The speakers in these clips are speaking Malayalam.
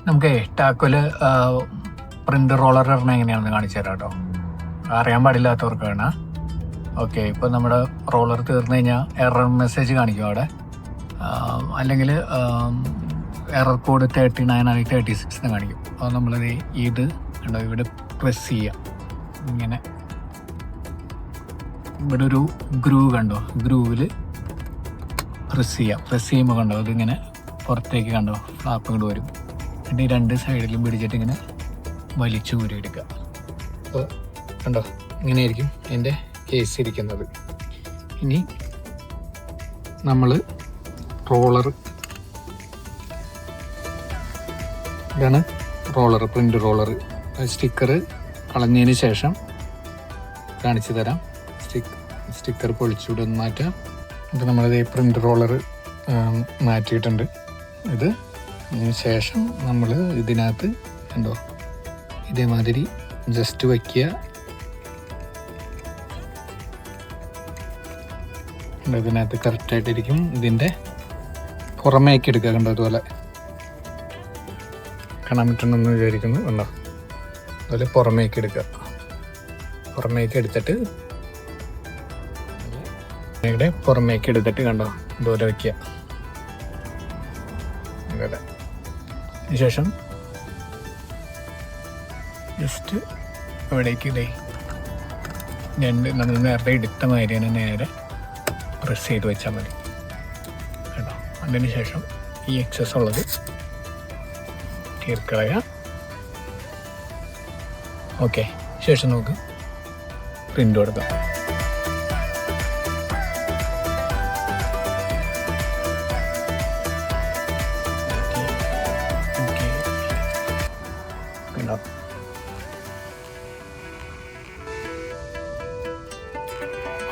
നമുക്ക് ടാക്കോല് പ്രിൻ്റ് റോളർ ഇടണ എങ്ങനെയാണെന്ന് കാണിച്ചു തരാം കേട്ടോ. അറിയാൻ പാടില്ലാത്തവർക്കാണ്. ഓക്കെ, ഇപ്പോൾ നമ്മുടെ റോളർ തീർന്നു കഴിഞ്ഞാൽ എറർ മെസ്സേജ് കാണിക്കും അവിടെ. അല്ലെങ്കിൽ എറർ കോഡ് 3936 എന്ന് കാണിക്കും. അപ്പോൾ നമ്മളത് ഇത് കണ്ടോ, ഇവിടെ പ്രസ് ചെയ്യാം. ഇങ്ങനെ ഇവിടെ ഒരു ഗ്രൂവ് കണ്ടോ, ഗ്രൂവിൽ പ്രസ് ചെയ്യാം. പ്രസ് ചെയ്യുമ്പോൾ കണ്ടോ അതിങ്ങനെ പുറത്തേക്ക് കണ്ടോ ഫ്ലാപ്പ് ഇങ്ങോട്ട് വരും. എന്നിട്ട് ഈ രണ്ട് സൈഡിലും പിടിച്ചിട്ട് ഇങ്ങനെ വലിച്ചു ഊരിയെടുക്കുക. അപ്പോൾ കണ്ടോ ഇങ്ങനെയായിരിക്കും എൻ്റെ കേസ് ഇരിക്കുന്നത്. ഇനി നമ്മൾ റോളർ, ഇതാണ് റോളർ, പ്രിൻ്റ് റോളർ. സ്റ്റിക്കർ കളഞ്ഞതിന് ശേഷം കാണിച്ചു തരാം. സ്റ്റിക്കർ പൊളിച്ചൂടെ ഒന്ന് മാറ്റാം. ഇത് നമ്മളത് പ്രിൻ്റ് റോളർ മാറ്റിയിട്ടുണ്ട്. ഇതിന് ശേഷം നമ്മൾ ഇതിനകത്ത് കണ്ടോ ഇതേമാതിരി ജസ്റ്റ് വയ്ക്കുക. ഇതിനകത്ത് കറക്റ്റായിട്ടിരിക്കും. ഇതിൻ്റെ പുറമേക്ക് എടുക്കുക. കണ്ടോ അതുപോലെ കാണാൻ പറ്റണമെന്ന് വിചാരിക്കുന്നു. കണ്ടോ അതുപോലെ പുറമേക്ക് എടുക്കുക. പുറമേക്ക് എടുത്തിട്ട് ഇവിടെ പുറമേക്ക് എടുത്തിട്ട് കണ്ടോ ഇതുപോലെ വയ്ക്കുക. ഇവിടെ ശേഷം ജസ്റ്റ് ഇവിടേക്ക് ഇതേ രണ്ട് നമ്മൾ നേരത്തെ എടുത്ത മാതിരി തന്നെ നേരെ പ്രസ് ചെയ്ത് വെച്ചാൽ മതി കേട്ടോ. അതിന് ശേഷം ഈ എക്സസ് ഉള്ളത് തീർക്കളയാം. ഓക്കെ, ശേഷം നമുക്ക് പ്രിൻ്റ് കൊടുക്കാം.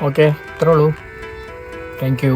ഓക്കെ, ഇത്രേ ഉള്ളൂ. Thank you.